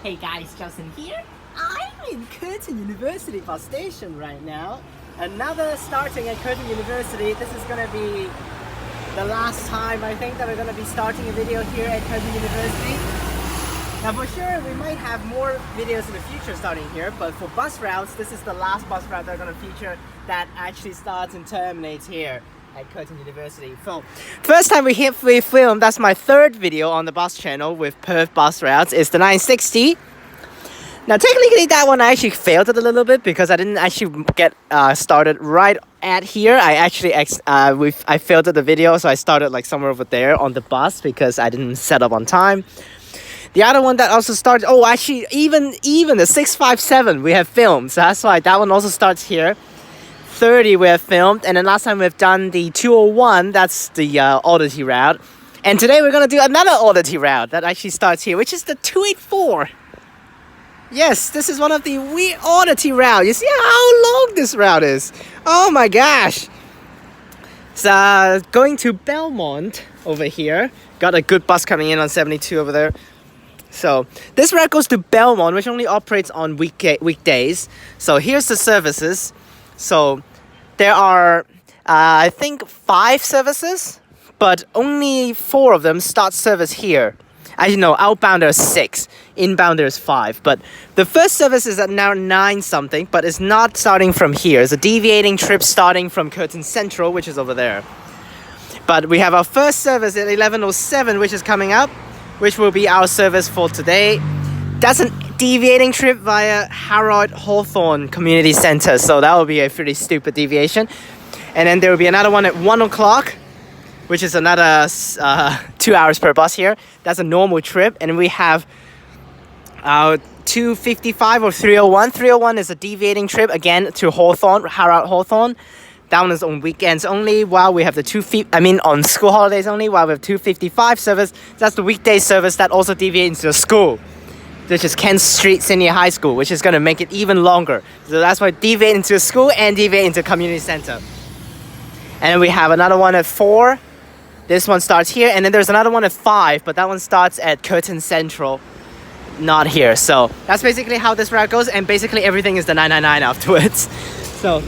Hey guys, Justin here. I'm in Curtin University bus station right now. Another starting at Curtin University. This is gonna be the last time I think that we're gonna be starting a video here at Curtin University. Now for sure we might have more videos in the future starting here, but for bus routes, this is the last bus route they're gonna feature that actually starts and terminates here at Curtin University. So, first time we filmed, that's my third video on the bus channel with Perth bus routes, is the 960. Now technically that one I actually failed it a little bit because I didn't actually get started right at here. I actually I failed at the video, so I started like somewhere over there on the bus because I didn't set up on time. The other one that also started, oh actually even the 657 we have filmed, so that's why that one also starts here. 30 we have filmed, and then last time we've done the 201, that's the oddity route. And today we're gonna do another oddity route that actually starts here, which is the 284. Yes, this is one of the weird oddity route. You see how long this route is? Oh my gosh. It's going to Belmont over here. Got a good bus coming in on 72 over there. So this route goes to Belmont, which only operates on weekdays. So here's the services. So there are, I think, 5 services, but only 4 of them start service here. As you know, outbound there's 6, inbound there's 5. But the first service is at now 9 something, but it's not starting from here. It's a deviating trip starting from Curtin Central, which is over there. But we have our first service at 11:07, which is coming up, which will be our service for today. That's a deviating trip via Hawthorne Community Centre, so that will be a pretty stupid deviation. And then there will be another one at 1 o'clock, which is another 2 hours per bus here. That's a normal trip. And we have 255 or 301. 301 is a deviating trip again to Hawthorne. That one is on weekends only, while we have the on school holidays only, while we have 255 service. That's the weekday service that also deviates into the school, which is Kent Street Senior High School, which is going to make it even longer. So that's why deviate into the school and deviate into community center. And then we have another one at 4. This one starts here, and then there's another one at 5, but that one starts at Curtin Central, not here. So that's basically how this route goes, and basically everything is the 999 afterwards. So,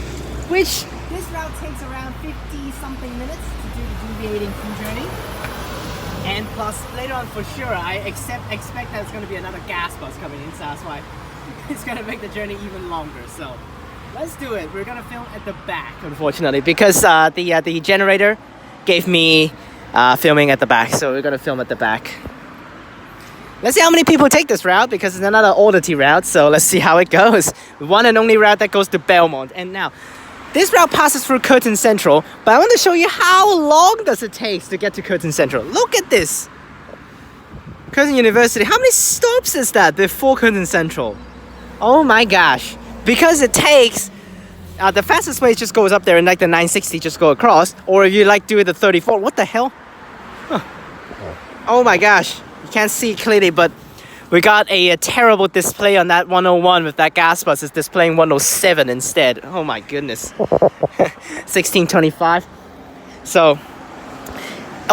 which this route takes around 50-something minutes to do the deviating through journey. And plus, later on for sure, I expect that it's going to be another gas bus coming in, so that's why it's going to make the journey even longer. So let's do it. We're going to film at the back, unfortunately, because the generator gave me filming at the back, so we're going to film at the back. Let's see how many people take this route, because it's another oddity route, so let's see how it goes. One and only route that goes to Belmont. And now, this route passes through Curtin Central, but I want to show you how long does it take to get to Curtin Central. Look at this. Curtin University, how many stops is that before Curtin Central? Oh my gosh. Because it takes, the fastest way just goes up there and like the 960 just go across, or if you like do it the 34, what the hell? Huh. Oh my gosh, you can't see clearly, but we got a terrible display on that 101 with that gas bus. It's displaying 107 instead. Oh my goodness. 1625. So,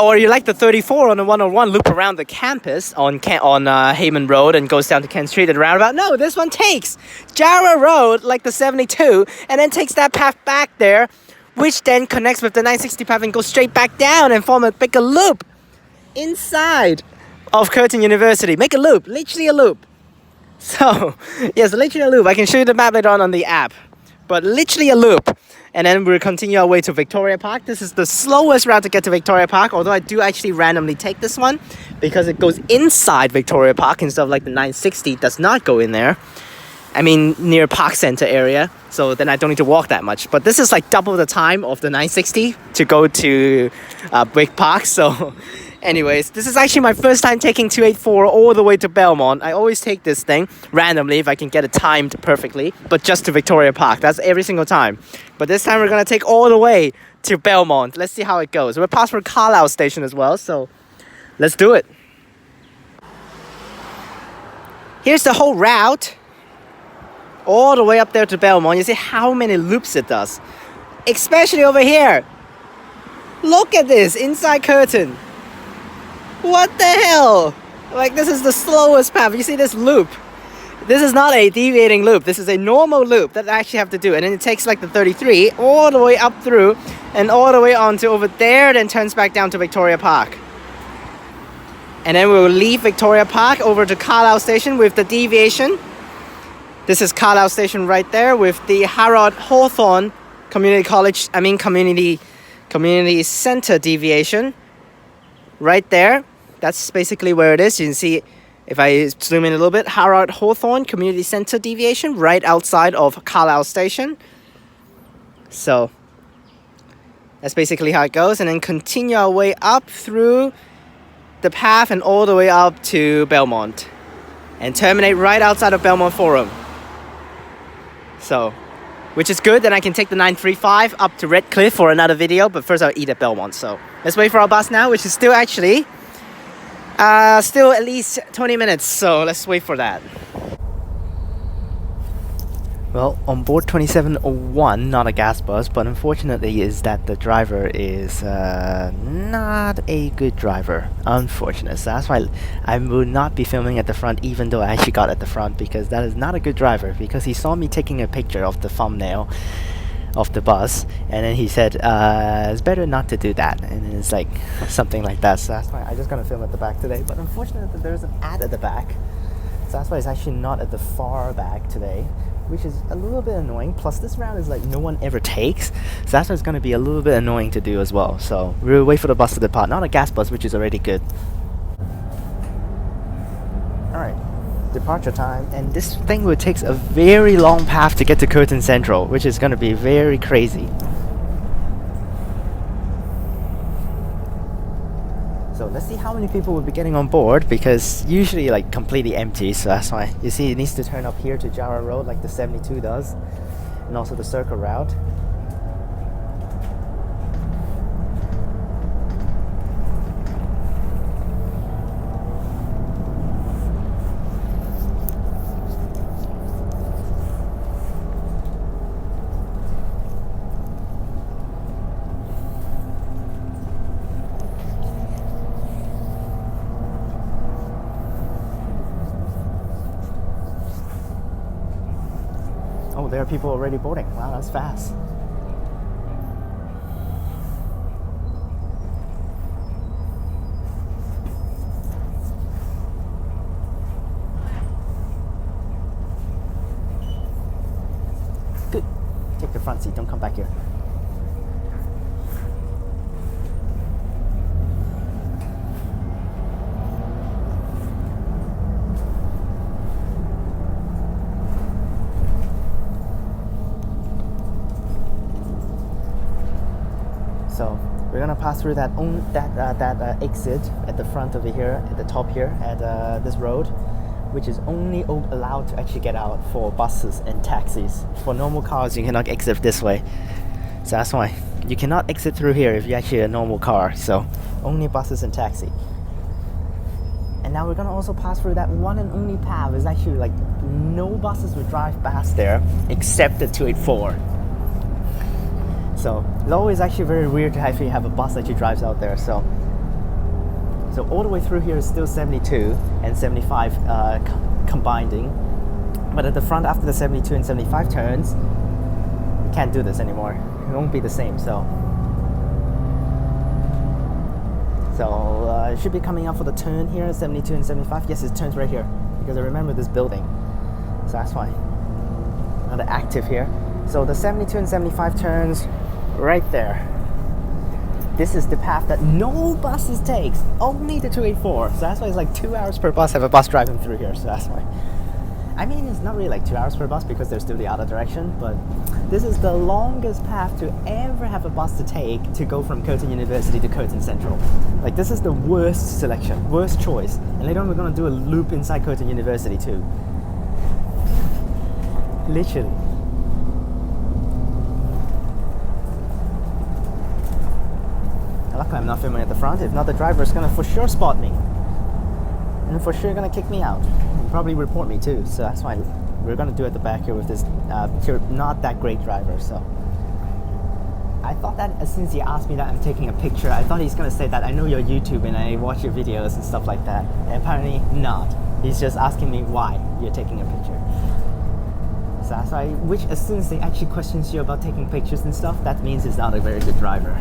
or you like the 34 on the 101, loop around the campus on Hayman Road and goes down to Kent Street and roundabout. No, this one takes Jarrah Road, like the 72, and then takes that path back there, which then connects with the 960 path and goes straight back down and form a bigger loop inside of Curtin University. Make a loop, literally a loop. So, yes, literally a loop. I can show you the map later on the app, but literally a loop. And then we'll continue our way to Victoria Park. This is the slowest route to get to Victoria Park, although I do actually randomly take this one because it goes inside Victoria Park instead of like the 960 does not go in there. I mean, near Park Centre area, so then I don't need to walk that much. But this is like double the time of the 960 to go to Wick Park, so anyways, this is actually my first time taking 284 all the way to Belmont. I always take this thing randomly if I can get it timed perfectly, but just to Victoria Park. That's every single time. But this time we're going to take all the way to Belmont. Let's see how it goes. We're past for Carlisle station as well, so let's do it. Here's the whole route, all the way up there to Belmont. You see how many loops it does, especially over here. Look at this, inside Curtin. What the hell? Like, this is the slowest path. You see this loop? This is not a deviating loop. This is a normal loop that I actually have to do. And then it takes like the 33 all the way up through and all the way on to over there, then turns back down to Victoria Park. And then we will leave Victoria Park over to Carlisle Station with the deviation. This is Carlisle Station right there with the Hawthorne Community Centre deviation right there. That's basically where it is. You can see, if I zoom in a little bit, Hawthorne Community Centre deviation right outside of Carlisle Station. So that's basically how it goes, and then continue our way up through the path and all the way up to Belmont and terminate right outside of Belmont Forum. So, which is good, then I can take the 935 up to Redcliffe for another video, but first I'll eat at Belmont. So let's wait for our bus now, which is still actually still at least 20 minutes, so let's wait for that. Well, on board 2701, not a gas bus, but unfortunately is that the driver is not a good driver, unfortunately. So that's why I will not be filming at the front, even though I actually got at the front, because that is not a good driver, because he saw me taking a picture of the thumbnail of the bus, and then he said, it's better not to do that, and it's like something like that. So that's why I'm just gonna film at the back today, but unfortunately there's an ad at the back, so that's why it's actually not at the far back today, which is a little bit annoying. Plus this route is like no one ever takes, so that's why it's going to be a little bit annoying to do as well. So we'll wait for the bus to depart. Not a gas bus, which is already good. Alright, departure time, and this thing will take a very long path to get to Curtin Central, which is going to be very crazy. So let's see how many people will be getting on board, because usually like completely empty, so that's why. You see it needs to turn up here to Jarrah Road like the 72 does, and also the circle route. Oh, there are people already boarding. Wow, that's fast. Good. Take the front seat, don't come back here. So we're gonna pass through that exit at the front over here, at the top here, at this road, which is only allowed to actually get out for buses and taxis. For normal cars, you cannot exit this way. So that's why you cannot exit through here if you're actually a normal car. So only buses and taxi. And now we're gonna also pass through that one and only path. It's actually like no buses will drive past there except the 284. So it's always actually very weird to actually have a bus that drives out there. So all the way through here is still 72 and 75 combining, but at the front after the 72 and 75 turns, you can't do this anymore. It won't be the same. So it should be coming up for the turn here, 72 and 75. Yes, it turns right here because I remember this building. So that's why. Another active here. So the 72 and 75 turns right there. This is the path that no buses takes, only the 284. So that's why it's like 2 hours per bus have a bus driving through here. So that's why. I mean, it's not really like 2 hours per bus because there's still the other direction, but this is the longest path to ever have a bus to take to go from Curtin University to Curtin Central. Like, this is the worst selection, worst choice. And later on we're gonna do a loop inside Curtin University too. Literally. Luckily I'm not filming at the front. If not, the driver is gonna for sure spot me and for sure gonna kick me out and probably report me too. So that's why we're gonna do it at the back here with this not that great driver. So I thought that as soon as he asked me that I'm taking a picture, I thought he's gonna say that I know your YouTube and I watch your videos and stuff like that, and apparently not. He's just asking me why you're taking a picture. So that's why, which as soon as they actually questions you about taking pictures and stuff, that means he's not a very good driver.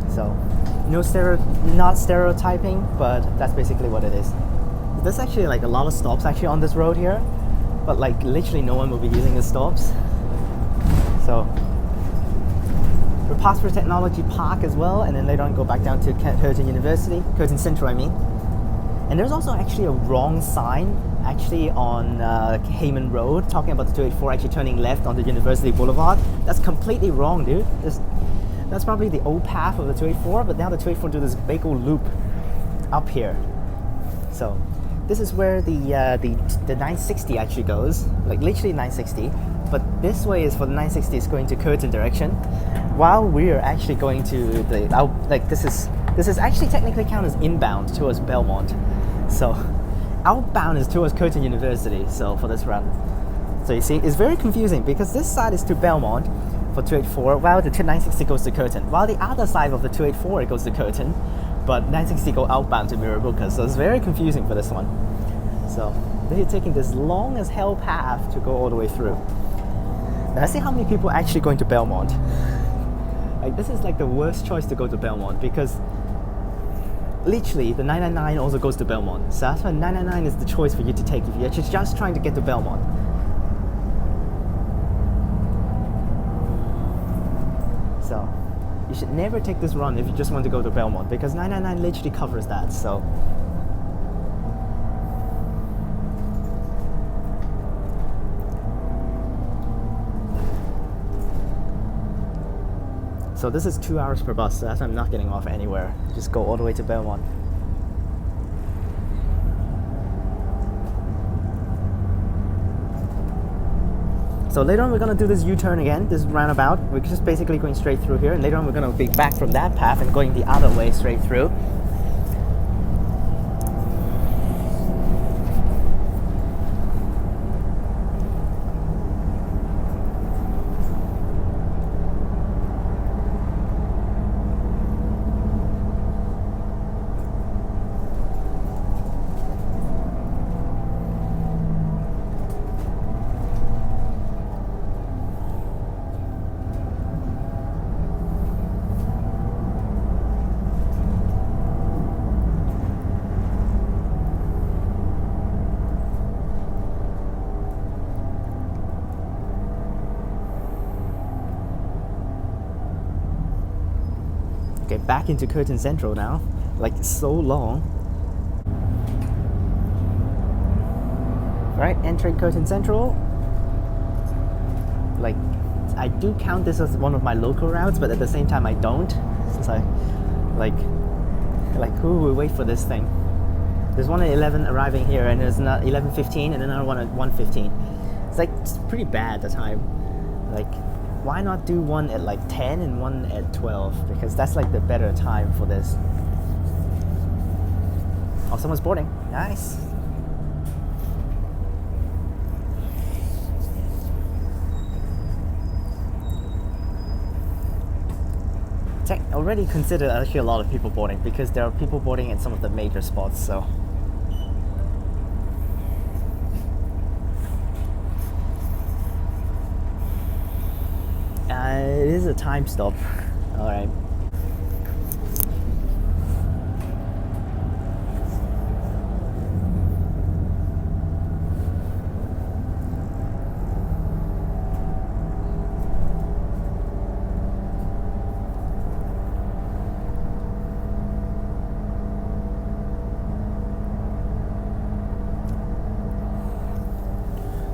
So, not stereotyping, but that's basically what it is. There's actually like a lot of stops actually on this road here, but like literally no one will be using the stops. So, we pass through Technology Park as well, and then later on go back down to Curtin University, Curtin Central I mean. And there's also actually a wrong sign actually on Hayman Road talking about the 284 actually turning left onto University Boulevard. That's completely wrong, dude. That's probably the old path of the 284, but now the 284 do this big old loop up here. So this is where the 960 actually goes, like literally 960. But this way is for the 960 is going to Curtin direction, while we're actually going to the this is actually technically counted as inbound towards Belmont. So outbound is towards Curtin University. So for this route, so you see, it's very confusing because this side is to Belmont for 284, while the 960 goes to Curtin, while the other side of the 284 it goes to Curtin, but 960 go outbound to Mirrabooka. So it's very confusing for this one. So they're taking this long as hell path to go all the way through. Now let's see how many people are actually going to Belmont. Like this is like the worst choice to go to Belmont because literally the 999 also goes to Belmont. So that's why 999 is the choice for you to take if you're just trying to get to Belmont. So you should never take this run if you just want to go to Belmont because 999 literally covers that. So this is 2 hours per bus, so that's why I'm not getting off anywhere. Just go all the way to Belmont. So later on we're going to do this U-turn again, this roundabout. We're just basically going straight through here, and later on we're going to be back from that path and going the other way straight through. Back into Curtin Central now, like so long. Right, entering Curtin Central. Like, I do count this as one of my local routes, but at the same time I don't. Since I, like who will wait for this thing? There's one at 11 arriving here, and there's not 11:15, and another one at 1:15. It's like it's pretty bad the time. Like, why not do one at like 10 and one at 12? Because that's like the better time for this. Oh, someone's boarding. Nice. Already consider actually a lot of people boarding because there are people boarding at some of the major spots, so. It is a time stop. Alright.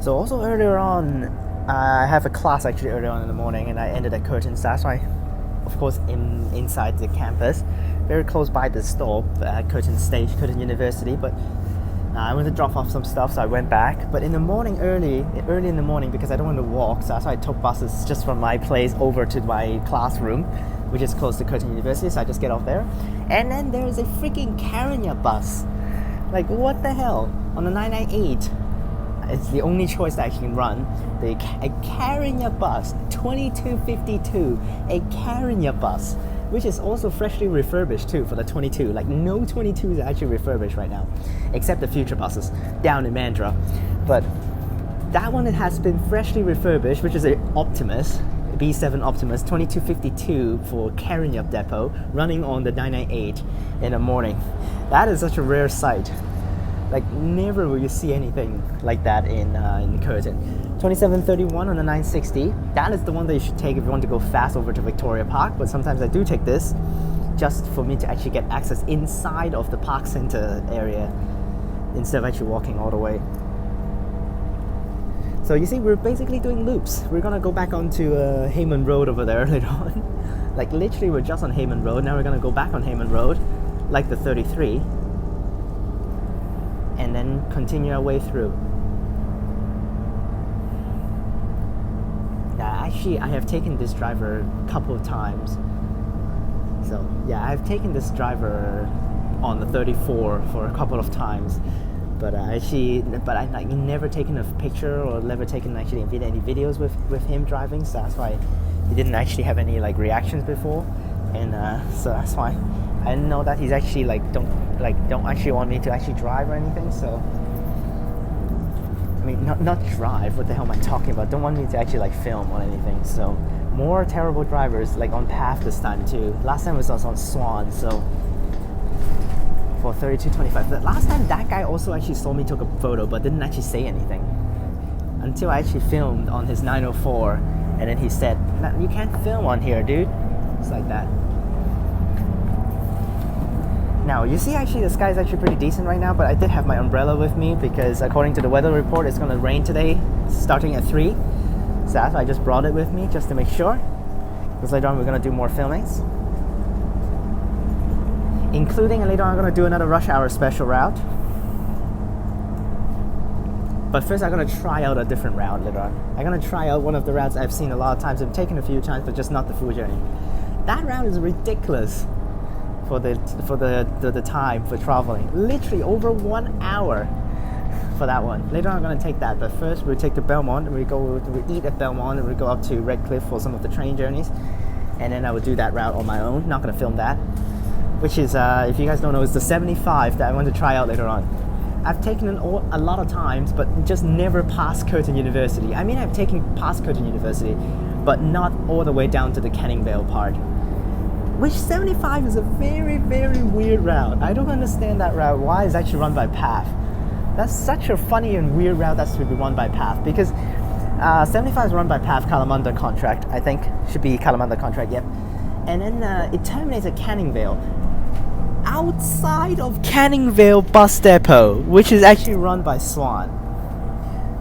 So also earlier on, I have a class actually earlier on in the morning, and I ended at Curtin. So that's why, of course, inside the campus, very close by the stop, Curtin Curtin University. But I went to drop off some stuff, so I went back. But in the morning, early in the morning, because I don't want to walk, so that's why I took buses just from my place over to my classroom, which is close to Curtin University. So I just get off there, and then there is a freaking Caranya bus. Like, what the hell? On the 998. It's the only choice that I can run. A Caranya bus, 2252, a Caranya bus. which is also freshly refurbished too for the 22. Like no 22s are actually refurbished right now, except the future buses down in Mandurah. But that one, it has been freshly refurbished, which is an Optimus, B7 Optimus 2252 for Carryup Depot, running on the 998 in the morning. That is such a rare sight. Like never will you see anything like that in Curtin. 2731 on the 960. That is the one that you should take if you want to go fast over to Victoria Park. But sometimes I do take this just for me to actually get access inside of the park center area instead of actually walking all the way. So you see, we're basically doing loops. We're gonna go back onto Hayman Road over there later on. Like literally, we're just on Hayman Road. Now we're gonna go back on Hayman Road, like the 33. And then continue our way through. Yeah, actually, I have taken this driver a couple of times. So yeah, I've taken this driver on the 34 for a couple of times, but I like never taken a picture or never taken actually any videos with him driving. So that's why he didn't actually have any like reactions before, and so that's why I didn't know that he's actually don't actually want me to actually drive or anything. So I mean, not drive, what the hell am I talking about? Don't want me to actually like film or anything. So more terrible drivers like on path this time too. Last time was on Swan, so for 3225. The last time that guy also actually saw me took a photo but didn't actually say anything until I actually filmed on his 904, and then he said, "You can't film on here, dude." It's like that. Now, you see actually the sky is actually pretty decent right now, but I did have my umbrella with me because according to the weather report, it's going to rain today starting at 3. So that's why I just brought it with me just to make sure. Because later on we're going to do more filmings. Including, and later on I'm going to do another rush hour special route. But first I'm going to try out a different route later on. I'm going to try out one of the routes I've seen a lot of times. I've taken a few times, but just not the full journey. That route is ridiculous. For the time for traveling, literally over 1 hour for that one. Later on I'm going to take that, but first we'll take to Belmont, and we eat at Belmont, and we go up to Redcliffe for some of the train journeys, and then I will do that route on my own. Not going to film that, which is if you guys don't know, is the 75 that I want to try out later on. I've taken it a lot of times, but just never past Curtin University. I mean, I've taken past Curtin University, but not all the way down to the Canning Vale part. Which 75 is a very, very weird route. I don't understand that route. Why it's actually run by PAF? That's such a funny and weird route that should be run by PAF, because 75 is run by PAF Kalamunda contract, I think. Should be Kalamunda contract, yep. And then it terminates at Canning Vale. Outside of Canning Vale bus depot, which is actually run by Swan.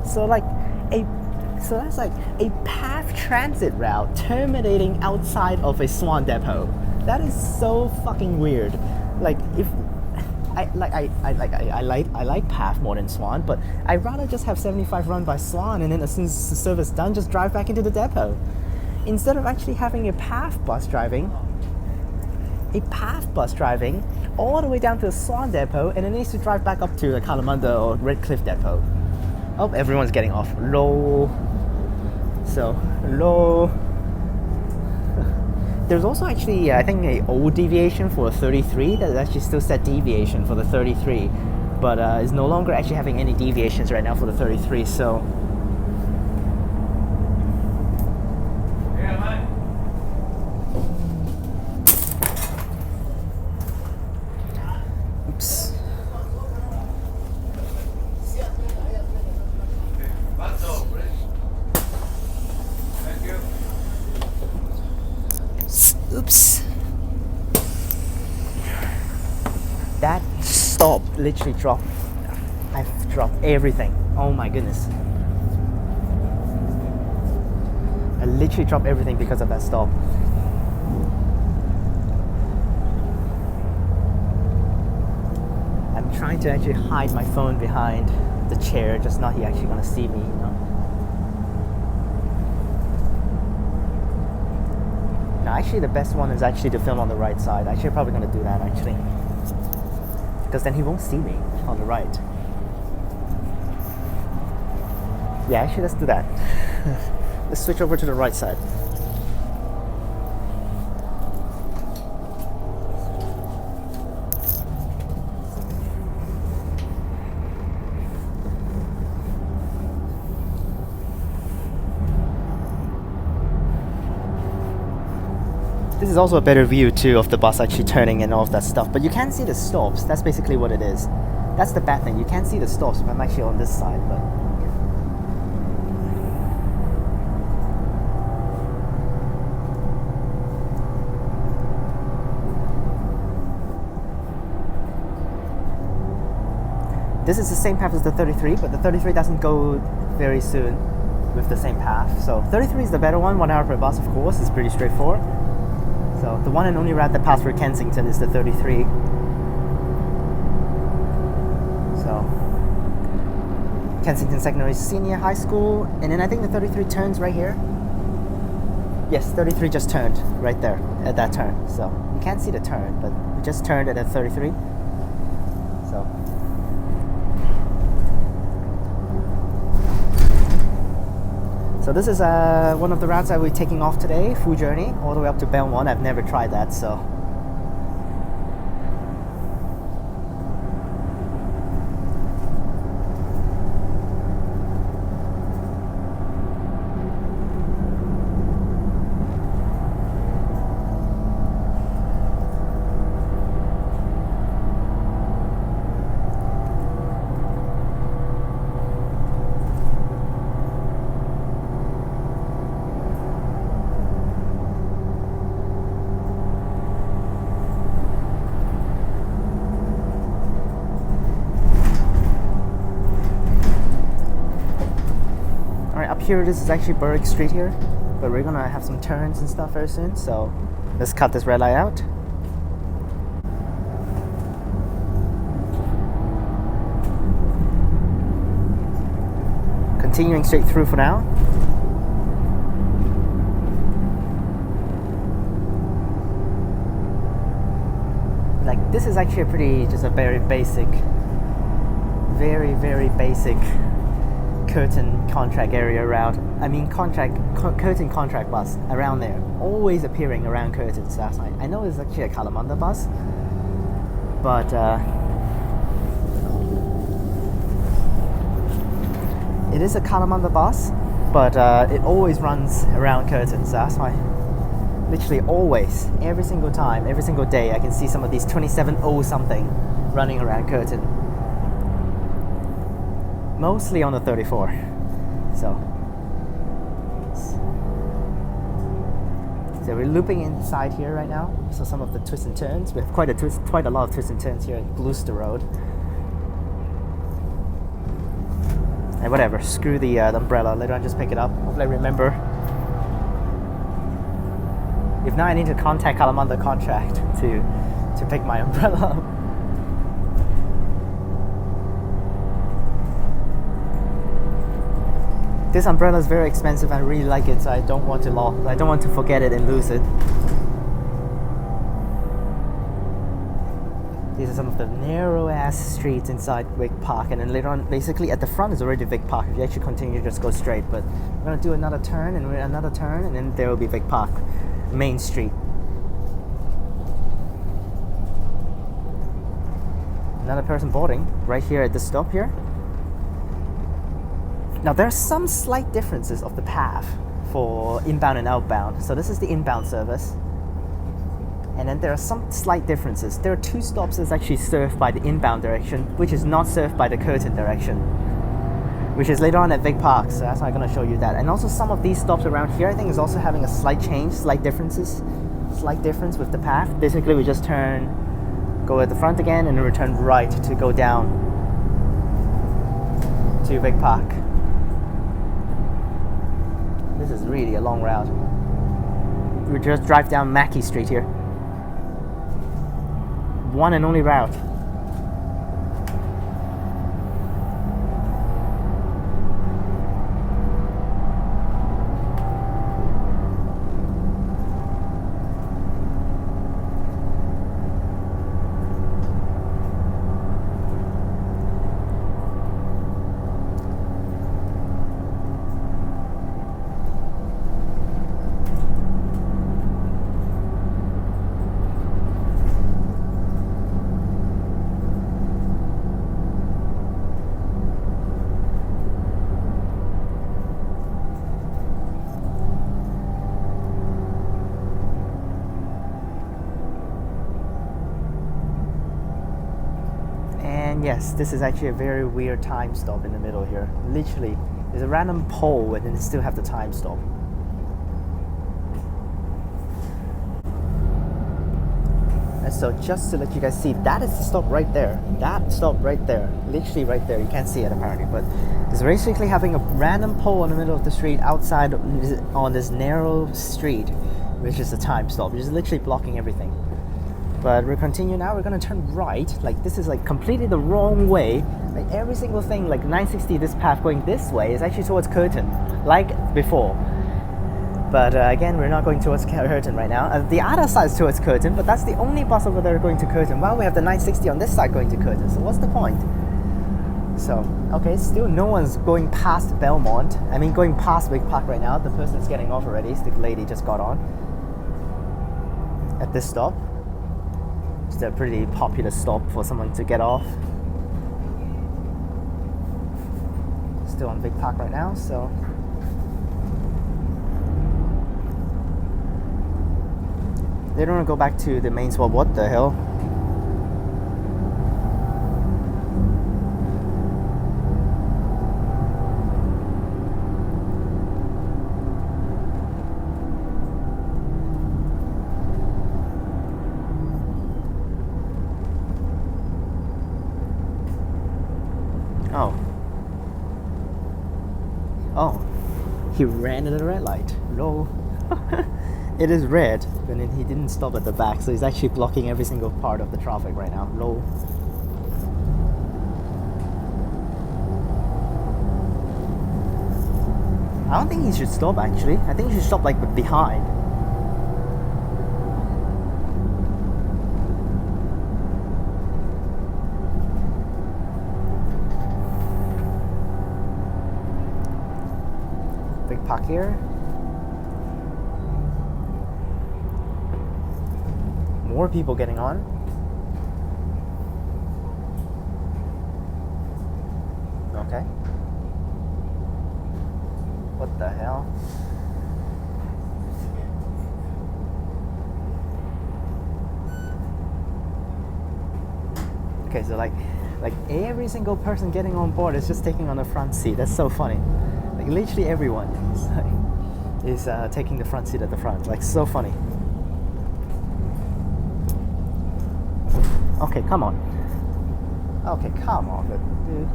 So that's like a PAF transit route terminating outside of a Swan depot. That is so fucking weird. Like if I like PAF more than Swan, but I'd rather just have 75 run by Swan, and then as soon as the service done, just drive back into the depot, instead of actually having a PAF bus driving all the way down to the Swan depot, and then needs to drive back up to the Kalamunda or Redcliffe depot. Oh, everyone's getting off. Low. So, low. There's also actually, I think, an old deviation for a 33 that is actually still set deviation for the 33, but is no longer actually having any deviations right now for the 33, so. Oops. Oops. That stop literally dropped. I've dropped everything. Oh my goodness. I literally dropped everything because of that stop. I'm trying to actually hide my phone behind the chair, just not he actually gonna see me, you know. No, actually the best one is actually to film on the right side. Actually, I'm probably gonna do that actually, because then he won't see me on the right. Yeah, actually let's do that. Let's switch over to the right side. This is also a better view too of the bus actually turning and all of that stuff, but you can't see the stops. That's basically what it is. That's the bad thing. You can't see the stops if I'm actually on this side, but this is the same path as the 33, but the 33 doesn't go very soon with the same path. So 33 is the better one, 1 hour per bus, of course. It's pretty straightforward. So the one and only route that passes through Kensington is the 33. So Kensington Secondary Senior High School, and then I think the 33 turns right here. Yes, 33 just turned right there at that turn. So you can't see the turn, but we just turned at 33. So this is one of the routes that we're taking off today, full journey, all the way up to Belmont. I've never tried that, so. Here, this is actually Berwick Street here, but we're gonna have some turns and stuff very soon, so let's cut this red light out. Continuing straight through for now. Like, this is actually just a very basic, very basic Curtin contract area route. I mean Curtin contract bus around there, always appearing around Curtin. So that's I know it's actually a Kalamunda bus, but it is a Kalamunda bus, but it always runs around Curtin. So that's why, literally always, every single time, every single day, I can see some of these 2700 something running around Curtin. Mostly on the 34. So we're looping inside here right now. So some of the twists and turns. We have quite a lot of twists and turns here in Gloucester Road. And whatever, screw the umbrella. Later on, just pick it up. Hopefully, I remember. If not, I need to contact Kalamunda Contract to pick my umbrella up. This umbrella is very expensive. I really like it, so I don't want to forget it and lose it. These are some of the narrow ass streets inside Vic Park, and then later on, basically at the front is already Vic Park. If you actually continue, just go straight. But we're gonna do another turn and another turn, and then there will be Vic Park, Main Street. Another person boarding right here at the stop here. Now there are some slight differences of the path for inbound and outbound. So this is the inbound service. And then there are some slight differences. There are 2 stops that's actually served by the inbound direction, which is not served by the Curtin direction, which is later on at Vic Park. So that's why I'm going to show you that. And also some of these stops around here, I think is also having a slight change, slight difference with the path. Basically we just go at the front again and then return right to go down to Vic Park. This is really a long route. We just drive down Mackey Street here. One and only route. yes, this is actually a very weird time stop in the middle here. Literally, there's a random pole and then they still have the time stop. And so just to let you guys see, that is the stop right there. That stop right there. Literally right there. You can't see it apparently, but it's basically having a random pole in the middle of the street outside on this narrow street, which is the time stop, which is literally blocking everything. But we're continuing now, we're gonna turn right. Like this is like completely the wrong way. Like every single thing, like 960, this path going this way is actually towards Curtin, like before. But again, we're not going towards Curtin right now. The other side is towards Curtin, but that's the only bus over there going to Curtin. Well, we have the 960 on this side going to Curtin, so what's the point? So, okay, still no one's going past Belmont. I mean, going past Big Park right now. The person's getting off already. The lady just got on at this stop. It's a pretty popular stop for someone to get off. Still on Big Park right now, so. They don't want to go back to the main swap. What the hell? Oh. Oh. He ran at the red light. Lol. It is red, but then he didn't stop at the back, so he's actually blocking every single part of the traffic right now. Lol. I don't think he should stop actually. I think he should stop like behind. Big park here. More people getting on. Okay. What the hell? Okay, so like every single person getting on board is just taking on the front seat. That's so funny. Like literally everyone is taking the front seat at the front. Like so funny. Okay, come on. Okay, come on, dude.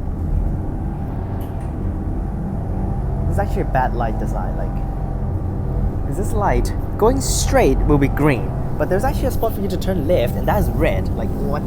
It's actually a bad light design, like. Because this light, going straight will be green, but there's actually a spot for you to turn left, and that is red. Like, what?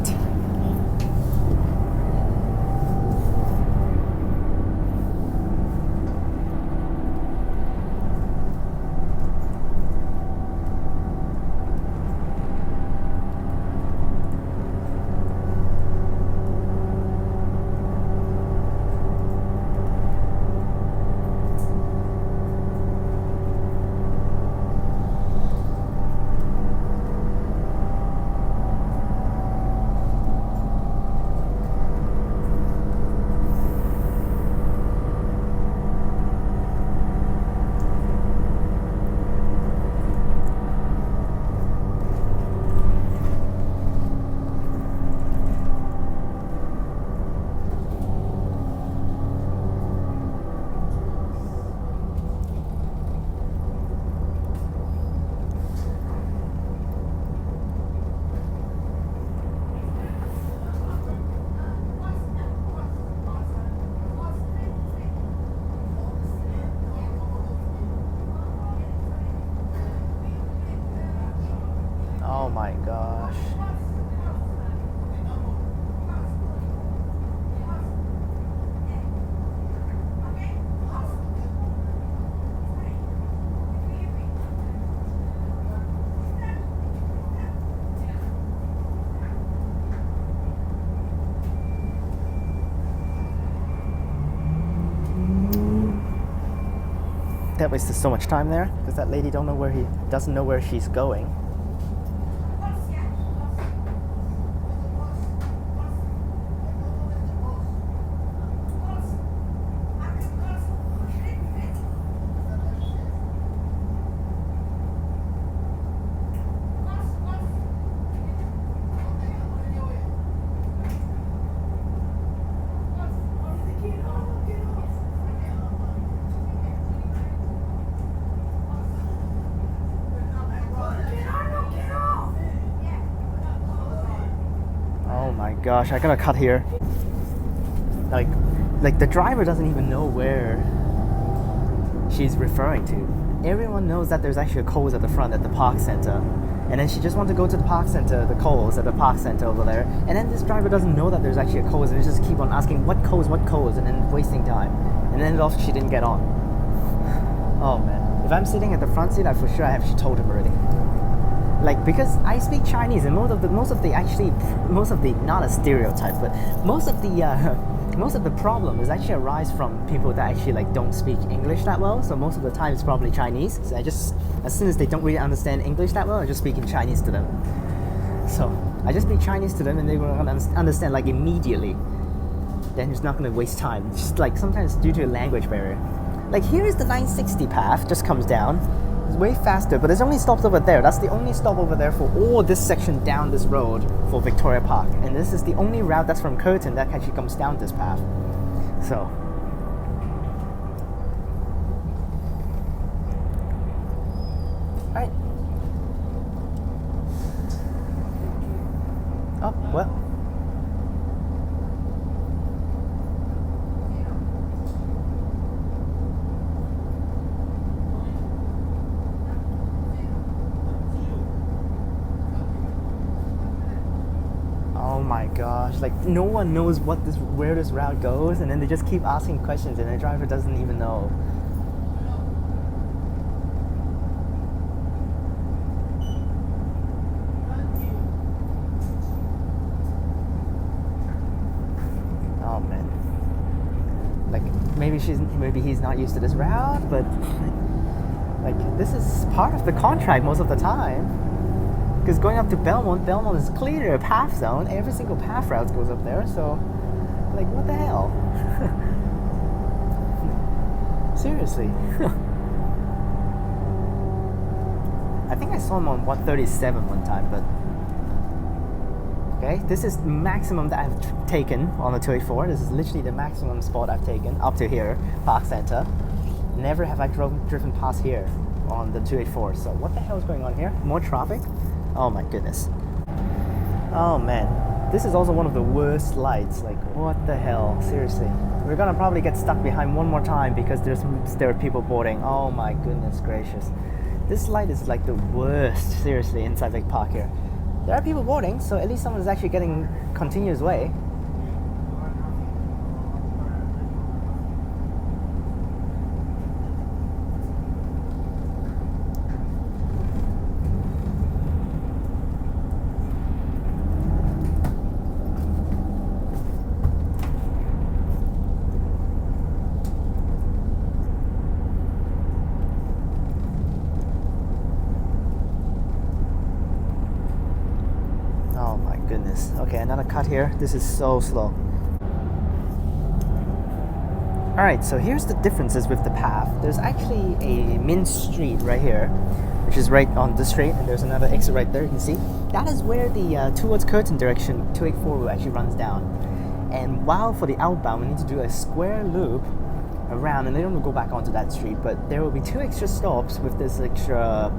Oh my gosh. That wasted so much time there because that lady doesn't know where she's going. gosh, I gotta cut here. Like the driver doesn't even know where she's referring to. Everyone knows that there's actually a Coles at the front at the park center. And then she just wants to go to the park center, the Coles at the park center over there. And then this driver doesn't know that there's actually a Coles, and just keep on asking what Coles, and then wasting time. And then also she didn't get on. Oh man. If I'm sitting at the front seat, I for sure I have told him already. Like, because I speak Chinese, and most of the not a stereotype, but most of the problem is actually arise from people that actually like don't speak English that well. So most of the time it's probably Chinese. So I just, as soon as they don't really understand English that well, I just speak in Chinese to them. So I just speak Chinese to them, and they will understand like immediately. Then it's not going to waste time. It's just like sometimes due to a language barrier. Like here is the 960 path, just comes down. It's way faster, but there's only stops over there. That's the only stop over there for all this section down this road for Victoria Park. And this is the only route that's from Curtin that actually comes down this path. So. Alright. Oh, well. Oh my gosh, like no one knows where this route goes, and then they just keep asking questions and the driver doesn't even know. Oh man. Like maybe he's not used to this route, but like this is part of the contract most of the time. Because going up to Belmont is clearly a path zone. Every single path route goes up there, so like what the hell? Seriously. I think I saw him on 137 one time, but okay, this is maximum that I've taken on the 284. This is literally the maximum spot I've taken up to here, Park Center. Never have I driven past here on the 284. So what the hell is going on here? More traffic? Oh my goodness. Oh man. This is also one of the worst lights. Like, what the hell? Seriously. We're gonna probably get stuck behind one more time because there are people boarding. Oh my goodness gracious. This light is like the worst, seriously, inside Vic Park here. There are people boarding, so at least someone is actually getting continuous way. Goodness. Okay, another cut here. This is so slow. Alright, so here's the differences with the path. There's actually a main street right here, which is right on the street, and there's another exit right there, you can see. That is where the towards Curtin direction 284 will actually runs down. And while for the outbound, we need to do a square loop around, and then we'll go back onto that street, but there will be 2 extra stops with this extra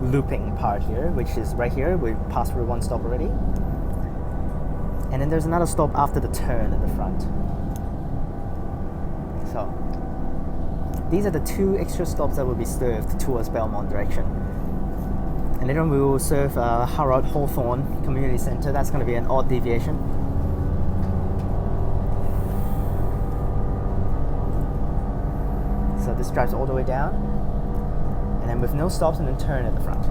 looping part here, which is right here. We passed through 1 stop already. And then there's another stop after the turn at the front. So, these are the 2 extra stops that will be served towards Belmont direction. And later on we will serve Hawthorne Community Centre. That's going to be an odd deviation. So this drives all the way down. And then with no stops and then turn at the front.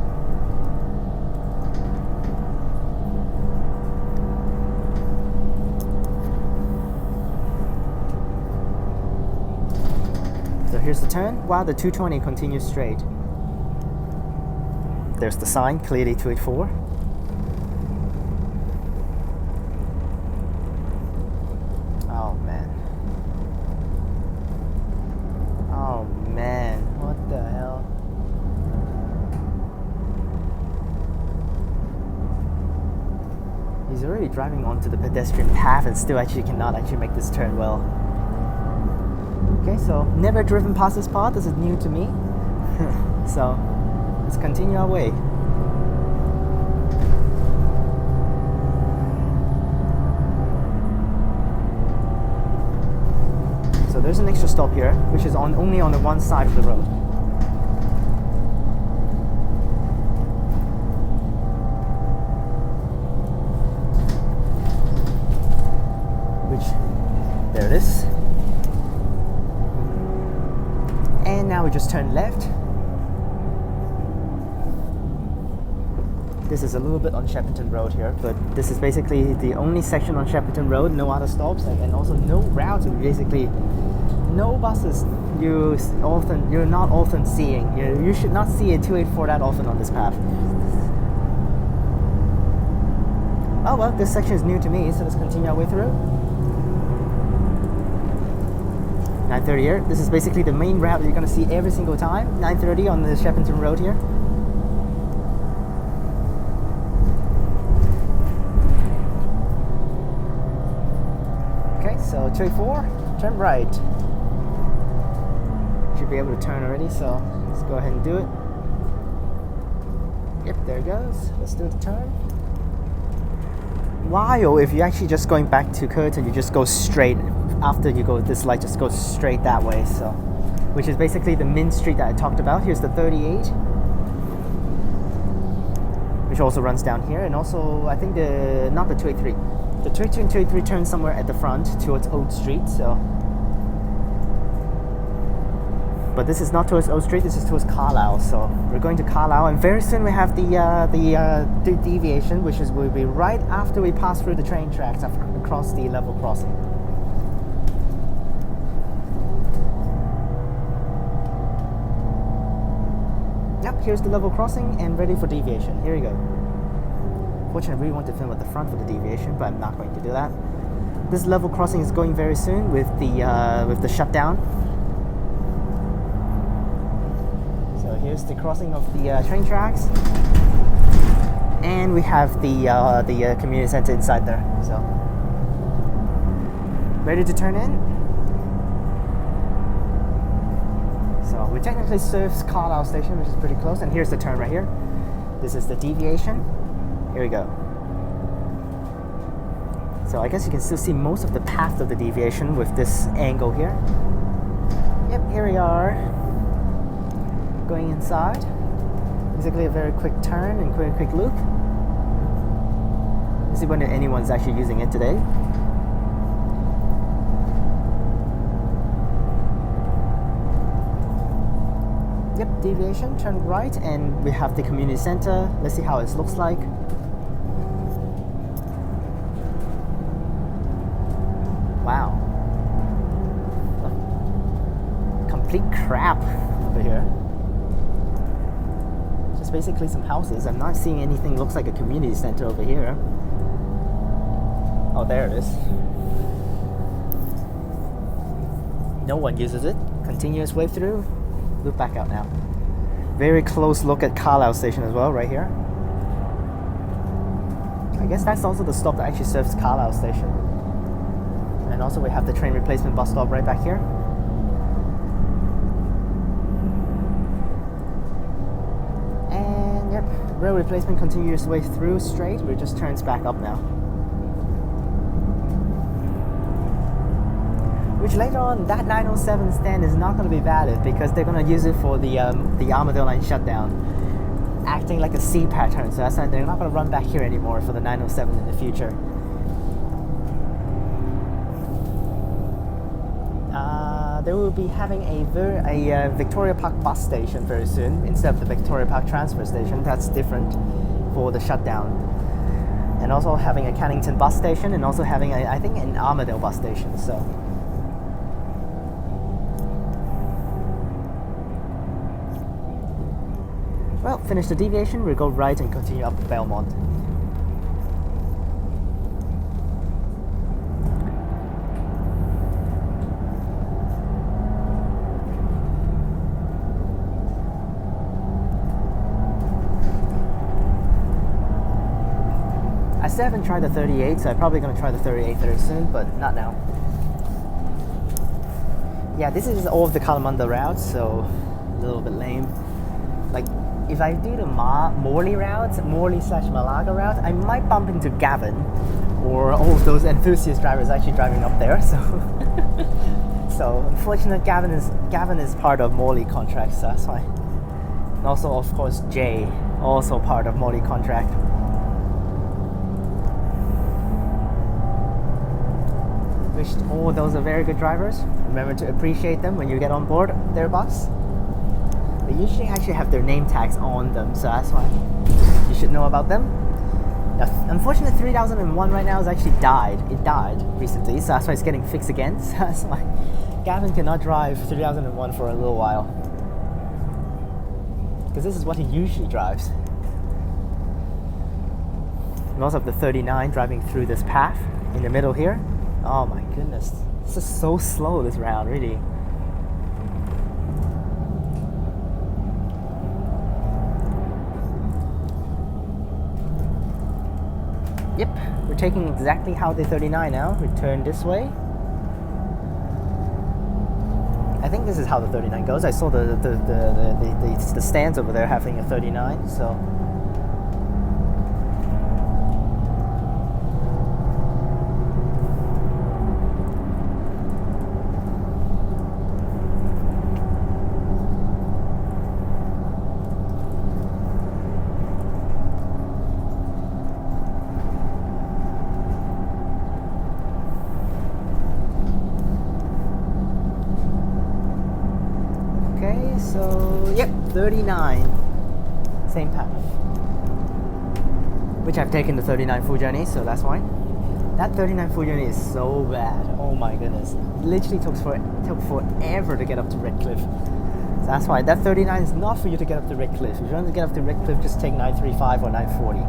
So here's the turn, while the 220 continues straight. There's the sign, clearly 284. Oh man. Oh man, what the hell? He's already driving onto the pedestrian path and still actually cannot actually make this turn well. Okay, so never driven past this part. This is new to me. So let's continue our way. there's an extra stop here, which is only on the one side of the road. There it is. And now we just turn left. This is a little bit on Shepperton Road here, but this is basically the only section on Shepperton Road, no other stops, and also no routes, basically no buses you're not often seeing. You should not see a 284 that often on this path. Oh well, this section is new to me, so let's continue our way through. 9:30 here. This is basically the main route you're going to see every single time. 9:30 on the Shepperton Road here. Okay, so 284, turn right. Should be able to turn already, so let's go ahead and do it. Yep, there it goes. Let's do the turn. While if you're actually just going back to Curtin, you just go straight. After you go, this light just goes straight that way, so which is basically the main street that I talked about. Here's the 38, which also runs down here, and also I think not the 283. The 282 and 283 turn somewhere at the front towards Old Street. So, but this is not towards Old Street. This is towards Carlisle. So we're going to Carlisle, and very soon we have the deviation, which will be right after we pass through the train tracks across the level crossing. Yep, here's the level crossing and ready for deviation. Here we go. Fortunately, I really want to film at the front for the deviation, but I'm not going to do that. This level crossing is going very soon with the shutdown. So here's the crossing of the train tracks, and we have the community center inside there. So ready to turn in. So we technically serves Carlisle station, which is pretty close, and here's the turn right here. This is the deviation. Here we go. So I guess you can still see most of the path of the deviation with this angle here. Yep, here we are. Going inside. Basically a very quick turn and quick loop. Let's see whether anyone's actually using it today. Yep, deviation, turn right, and we have the community center. Let's see how it looks like. Wow. Complete crap over here. Just basically some houses. I'm not seeing anything looks like a community center over here. Oh, there it is. No one uses it. Continuous way through. Loop back out now. Very close look at Carlisle station as well, right here. I guess that's also the stop that actually serves Carlisle station. And also we have the train replacement bus stop right back here. And yep, rail replacement continuous way through straight. We just turns back up now. Which later on, that 907 stand is not going to be valid because they're going to use it for the Armadale line shutdown, acting like a C pattern. So that's why they're not going to run back here anymore for the 907 in the future. They will be having a Victoria Park bus station very soon instead of the Victoria Park transfer station. That's different for the shutdown. And also having a Kensington bus station, and also having I think an Armadale bus station. So. Well, finish the deviation, we'll go right and continue up to Belmont. I still haven't tried the 38, so I'm probably going to try the 38 very soon, but not now. Yeah, this is all of the Kalamunda routes, so a little bit lame. Like, if I do the Morley route, Morley/Malaga route, I might bump into Gavin or all of those enthusiast drivers actually driving up there. So So unfortunately, Gavin is part of Morley contract, so that's why. And also, of course, Jay, also part of Morley contract. Wish all those are very good drivers. Remember to appreciate them when you get on board their bus. They usually actually have their name tags on them, so that's why you should know about them. Now, unfortunately, 3001 right now has actually died. It died recently, so that's why it's getting fixed again. So that's why Gavin cannot drive 3001 for a little while. Because this is what he usually drives. And also have the 39 driving through this path in the middle here. Oh my goodness. This is so slow this round, really. Yep, we're taking exactly how the 39 now. We turn this way. I think this is how the 39 goes. I saw the stands over there having a 39, so. So, yep, 39, same path, which I've taken the 39 full journey, so that's why. That 39 full journey is so bad, oh my goodness. It literally took forever to get up to Redcliffe. So that's why, that 39 is not for you to get up to Redcliffe. If you want to get up to Redcliffe, just take 935 or 940.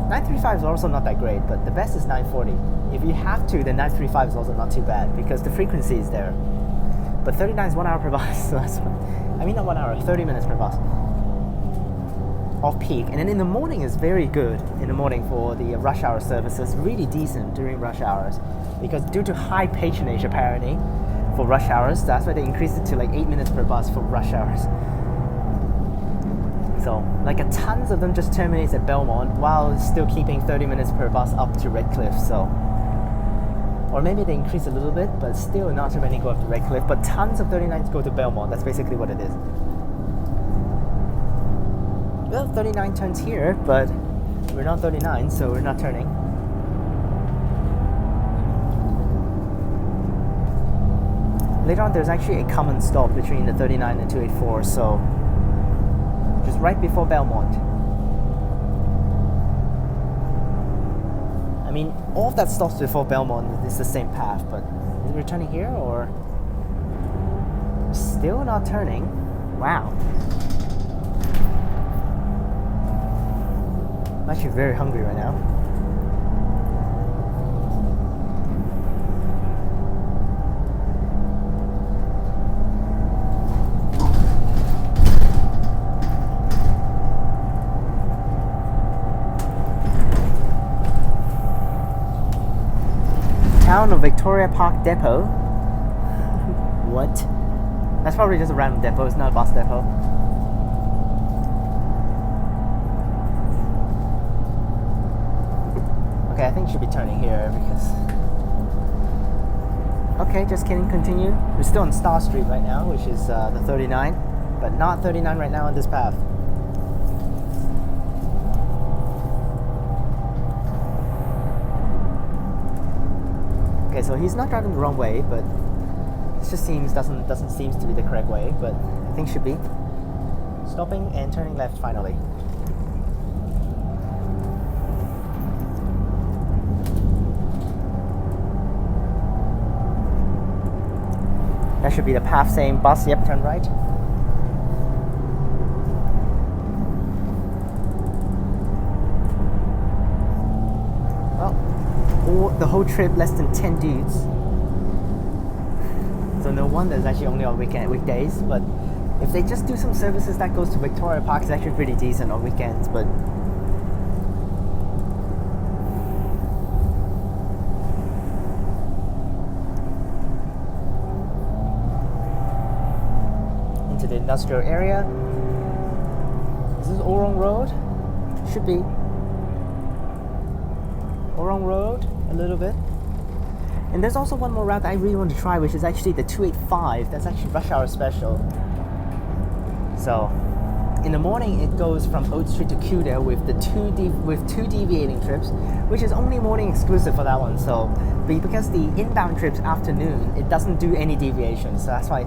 935 is also not that great, but the best is 940. If you have to, then 935 is also not too bad, because the frequency is there. But 39 is 1 hour per bus, so that's why. I mean not 1 hour, 30 minutes per bus. Off peak. And then in the morning is very good in the morning for the rush hour services. Really decent during rush hours. Because due to high patronage apparently for rush hours, that's why they increased it to like 8 minutes per bus for rush hours. So like a tons of them just terminates at Belmont while still keeping 30 minutes per bus up to Redcliffe. So. Or maybe they increase a little bit, but still not too many go up to Redcliffe. But tons of 39s go to Belmont. That's basically what it is. Well, 39 turns here, but we're not 39, so we're not turning. Later on, there's actually a common stop between the 39 and 284, so just right before Belmont. I mean, all of that stops before Belmont is the same path, but is it returning here or still not turning? Wow. I'm actually very hungry right now. Town of Victoria Park Depot. What? That's probably just a random depot, it's not a bus depot. Okay, I think it should be turning here because... Okay, just kidding, continue. We're still on Star Street right now, which is the 39, but not 39 right now on this path. Okay, so he's not driving the wrong way, but it just doesn't seem to be the correct way, but I think should be. Stopping and turning left finally. That should be the path saying bus, yep, turn right. The whole trip less than 10 dudes. So no wonder it's actually only on weekdays, but if they just do some services that goes to Victoria Park, it's actually pretty decent on weekends, but into the industrial area. Is this Orong Road? Should be. Orong Road, a little bit. And there's also one more route that I really want to try, which is actually the 285. That's actually rush hour special. So, in the morning it goes from Oak Street to Kewdale with the two deviating trips, which is only morning exclusive for that one. So, because the inbound trips afternoon, it doesn't do any deviation. So that's why,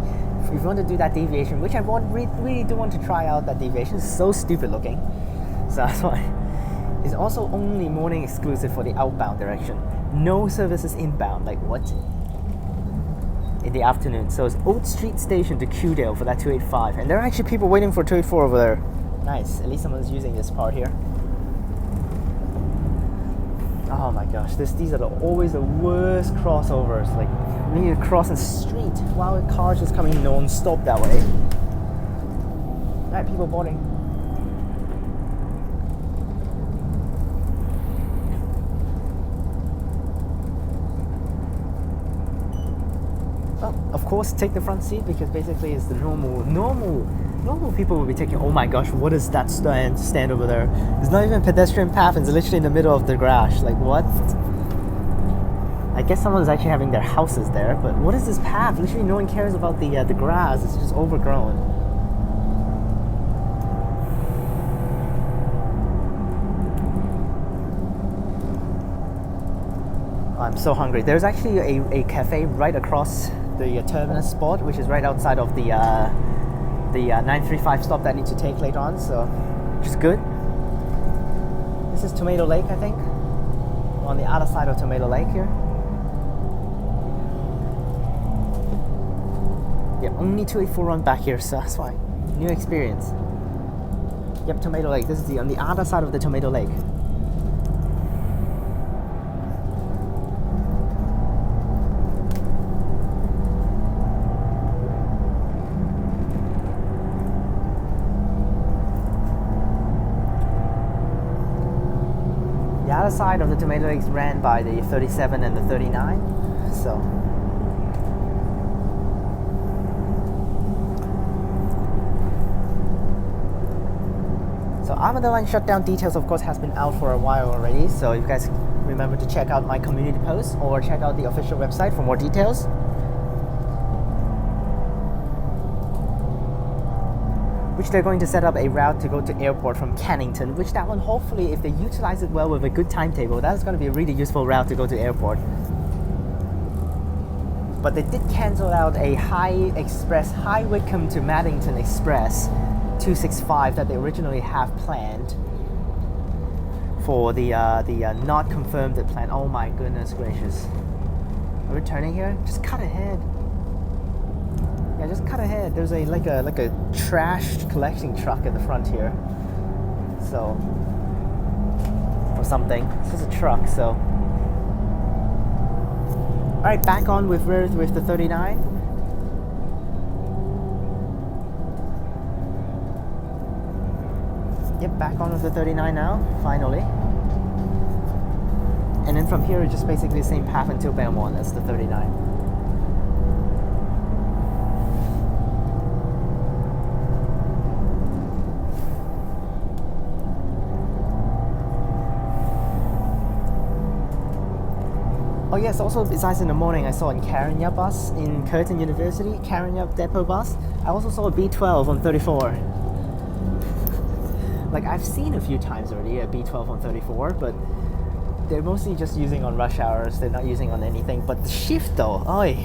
if you want to do that deviation, which I really do want to try out that deviation, it's so stupid looking. So that's why it's also only morning exclusive for the outbound direction. No services inbound. Like what? In the afternoon. So it's Oak Street Station to Kewdale for that 285, and there are actually people waiting for 284 over there. Nice. At least someone's using this part here. Oh my gosh, these are always the worst crossovers. Like, we need to cross a street while a car's just coming non-stop that way. Alright, people boarding. Well, of course, take the front seat, because basically it's the normal people will be taking. Oh my gosh, what is that stand over there? It's not even a pedestrian path, it's literally in the middle of the garage. Like what? I guess someone's actually having their houses there, but what is this path? Literally no one cares about the grass, it's just overgrown. I'm so hungry. There's actually a cafe right across the terminus spot, which is right outside of the 935 stop that I need to take later on, so which is good. This is Tomato Lake, I think. We're on the other side of Tomato Lake here. Yeah, only 284 run back here, so that's why. New experience. Yep, Tomato Lake. This is on the other side of the Tomato Lake. The other side of the Tomato Lake is ran by the 37 and the 39, so Armadale Line shutdown details, of course, has been out for a while already, so you guys remember to check out my community post or check out the official website for more details. Which they're going to set up a route to go to airport from Kensington, which that one, hopefully, if they utilize it well with a good timetable, that's going to be a really useful route to go to airport. But they did cancel out a High Wycombe to Maddington Express 265 that they originally have planned for the not confirmed plan. Oh my goodness gracious. Are we turning here? Just cut ahead. Yeah, just cut ahead. There's like a trash collecting truck at the front here. So, or something. This is a truck, so. Alright, back on with the 39. Yep, back on with the 39 now, finally. And then from here, it's just basically the same path until Belmont as the 39. Oh yes, also besides in the morning, I saw a Carlisle bus in Curtin University, Carlisle depot bus. I also saw a B12 on 34. Like, I've seen a few times already a B12 on 34, but they're mostly just using on rush hours. They're not using on anything. But the shift though, oi!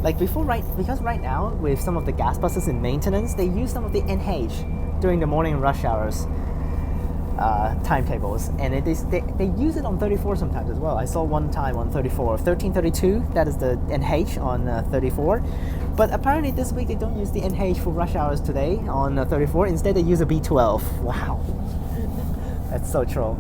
Like because right now with some of the gas buses in maintenance, they use some of the NH during the morning rush hours timetables, and they use it on 34 sometimes as well. I saw one time on 34, 1332. That is the NH on 34. But apparently this week they don't use the NH for rush hours today on 34. Instead they use a B12. Wow. That's so troll.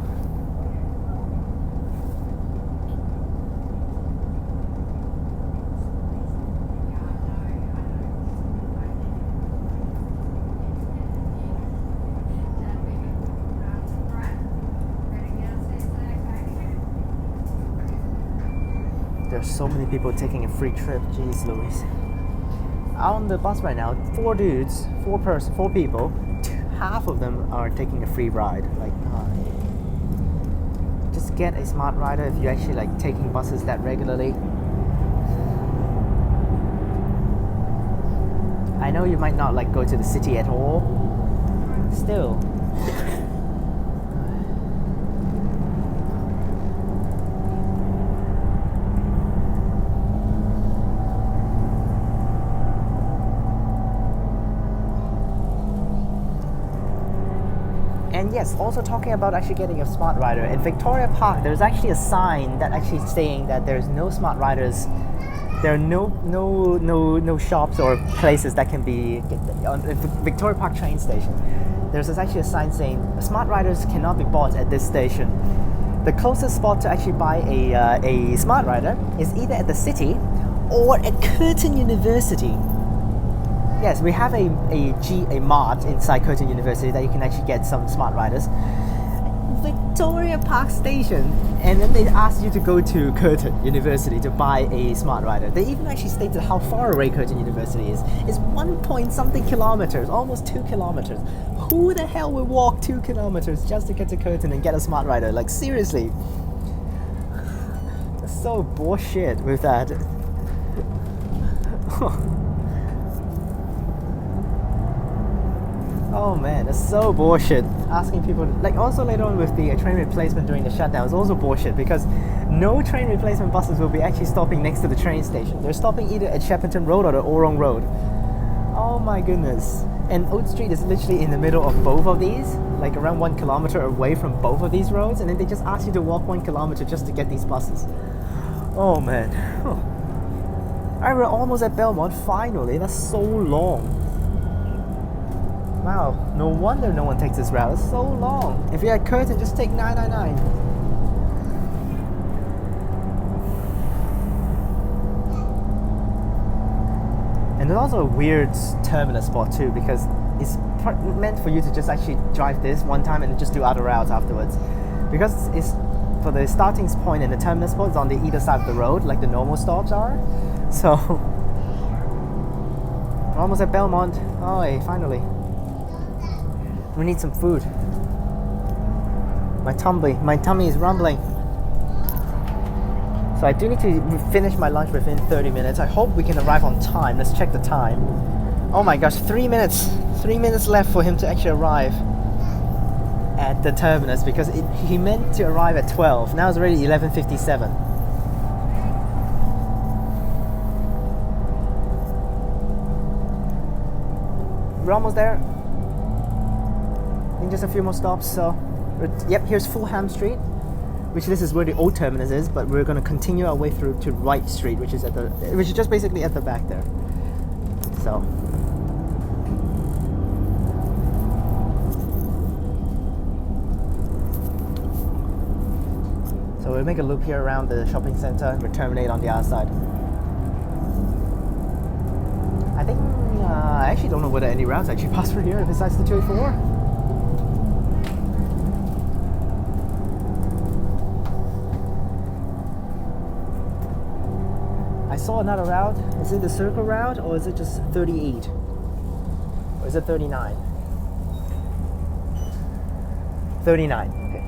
There's so many people taking a free trip. Jeez Louise. On the bus right now, 4 dudes, 4 people, half of them are taking a free ride. Like, just get a smart rider if you're actually like taking buses that regularly. I know you might not like go to the city at all. Still. And yes, also talking about actually getting a smart rider. In Victoria Park, there's actually a sign that actually saying that there's no smart riders. There are no shops or places that can be on the Victoria Park train station. There's actually a sign saying smart riders cannot be bought at this station. The closest spot to actually buy a smart rider is either at the city or at Curtin University. Yes, we have a mart inside Curtin University that you can actually get some smart riders. Victoria Park Station, and then they ask you to go to Curtin University to buy a smart rider. They even actually stated how far away Curtin University is. It's 1 point something kilometers, almost 2 kilometers. Who the hell will walk 2 kilometers just to get to Curtin and get a smart rider? Like, seriously. That's so bullshit with that. Oh man, that's so bullshit. Asking people, like also later on with the train replacement during the shutdown is also bullshit because no train replacement buses will be actually stopping next to the train station. They're stopping either at Shepperton Road or the Orong Road. Oh my goodness. And Oat Street is literally in the middle of both of these, like around 1 kilometer away from both of these roads, and then they just ask you to walk 1 kilometer just to get these buses. Oh man. Alright, we're almost at Belmont, finally. That's so long. Wow, no wonder no one takes this route. It's so long. If you're at Curtin, just take 999. And there's also a weird terminus spot too because it's meant for you to just actually drive this one time and just do other routes afterwards. Because it's for the starting point and the terminus spot is on the either side of the road like the normal stops are. So we're almost at Belmont. Oh, hey, finally. We need some food. My tummy is rumbling. So I do need to finish my lunch within 30 minutes. I hope we can arrive on time. Let's check the time. Oh my gosh, 3 minutes. 3 minutes left for him to actually arrive at the terminus because he meant to arrive at 12. Now it's already 11:57. We're almost there. Just a few more stops, so yep, here's Fulham Street, which this is where the old terminus is, but we're going to continue our way through to Wright Street, which is just basically at the back there. So we'll make a loop here around the shopping centre and we'll terminate on the other side. I think I actually don't know whether any routes actually pass through here besides the 284. I saw another route. Is it the circle route or is it just 38? Or is it 39? 39, okay.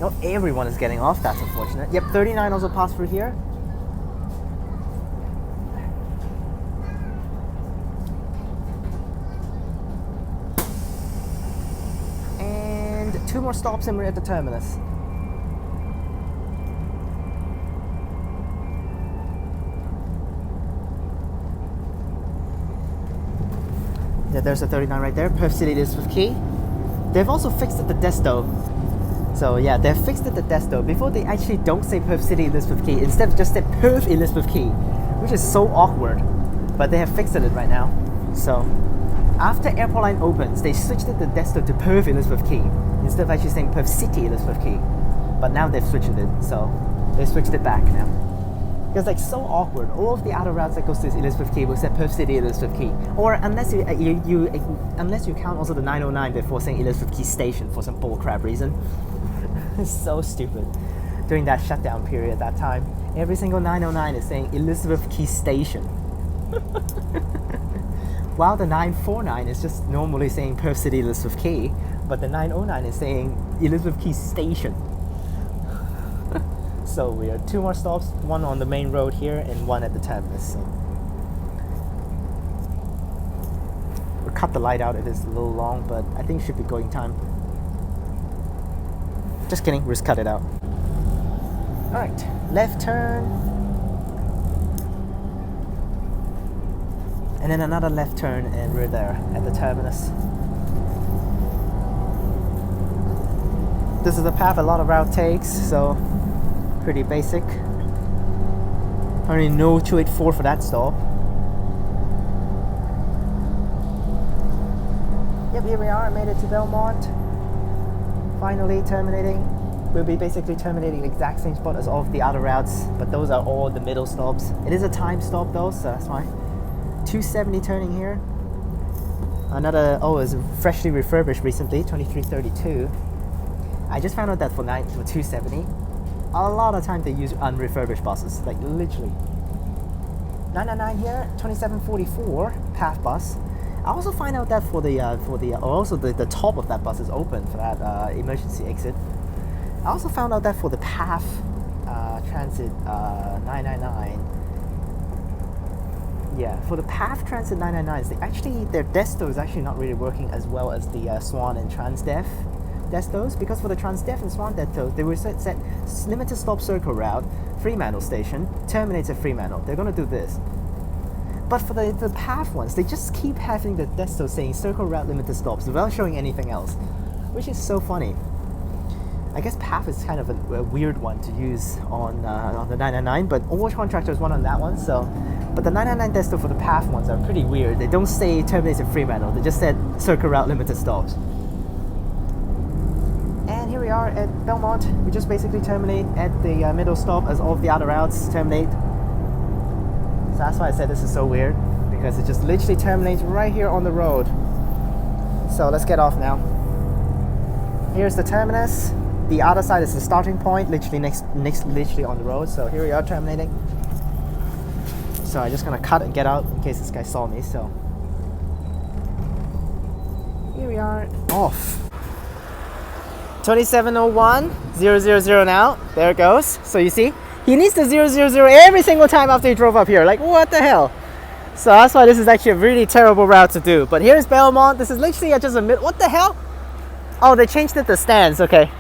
Not everyone is getting off, that's unfortunate. Yep, 39 also passed through here. Two more stops and we're at the terminus. Yeah, there's a 39 right there. Perth City Elizabeth Quay. They've also fixed it the desto. So yeah, they've fixed it the desto. Before they actually don't say Perth City Elizabeth Quay. Instead just say Perth Elizabeth Quay, which is so awkward. But they have fixed it right now. So after airport line opens, they switched it the desto to Perth Elizabeth Quay instead of actually saying Perth City Elizabeth Quay. But now they've switched it, so they switched it back now. Because like so awkward, all of the other routes that goes to Elizabeth Quay will say Perth City Elizabeth Quay, or unless you count also the 909 before saying Elizabeth Quay Station for some bullcrap reason. It's so stupid. During that shutdown period at that time, every single 909 is saying Elizabeth Quay Station. While the 949 is just normally saying Perth City Elizabeth Quay, but the 909 is saying Elizabeth Quay Station. so weird. 2 more stops, one on the main road here and one at the terminus. So we'll cut the light out, it is a little long, but I think it should be going time. Just kidding, we'll just cut it out. Alright, left turn. And then another left turn and we're there at the terminus. This is the path a lot of route takes, so pretty basic. Only no 284 for that stop. Yep, here we are, I made it to Belmont. Finally terminating. We'll be basically terminating the exact same spot as all of the other routes, but those are all the middle stops. It is a time stop though, so that's why. 270 turning here. Another, oh, it's freshly refurbished recently, 2332. I just found out that for 270, a lot of time they use unrefurbished buses, like literally. 999 here, 2744 path bus. I also find out that for the top of that bus is open for that emergency exit. I also found out that for the path transit 999. Yeah, for the path transit 999s, their desto is actually not really working as well as the Swan and Transdev destos, because for the Transdev and Swan destos, they were set limited stop circle route, Fremantle station, terminates at Fremantle. They're going to do this. But for the path ones, they just keep having the desto saying circle route limited stops without showing anything else, which is so funny. I guess path is kind of a weird one to use on the 999, but Overwatch Contractor is one on that one. So, but the 999 desto for the path ones are pretty weird. They don't say terminates at Fremantle. They just said circle route limited stops. And here we are at Belmont. We just basically terminate at the middle stop as all of the other routes terminate. So that's why I said this is so weird, because it just literally terminates right here on the road. So let's get off now. Here's the terminus. The other side is the starting point, literally next literally on the road. So here we are terminating. So I'm just gonna cut and get out in case this guy saw me. So here we are off. 2701 000 now. There it goes. So you see, he needs the 000 every single time after he drove up here. Like, what the hell? So that's why this is actually a really terrible route to do. But here's Belmont. This is literally just a mid. What the hell? Oh, they changed it to stands. Okay.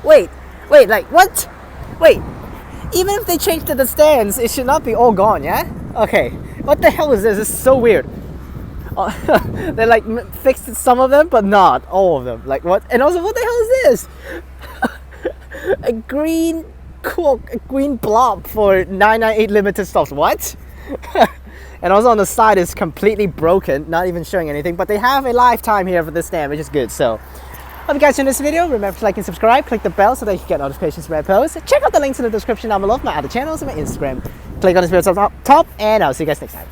Wait, like what? Wait, even if they changed it to stands, it should not be all gone, yeah? Okay, what the hell is this? This is so weird. They like fixed some of them, but not all of them. Like what? And also, what the hell is this? A green blob for 998 limited stops. What? And also on the side is completely broken, not even showing anything. But they have a lifetime here for this stand, which is good. So, hope you guys enjoyed this video. Remember to like and subscribe. Click the bell so that you can get notifications when I post. Check out the links in the description down below for my other channels and my Instagram. Click on this video up top, and I'll see you guys next time.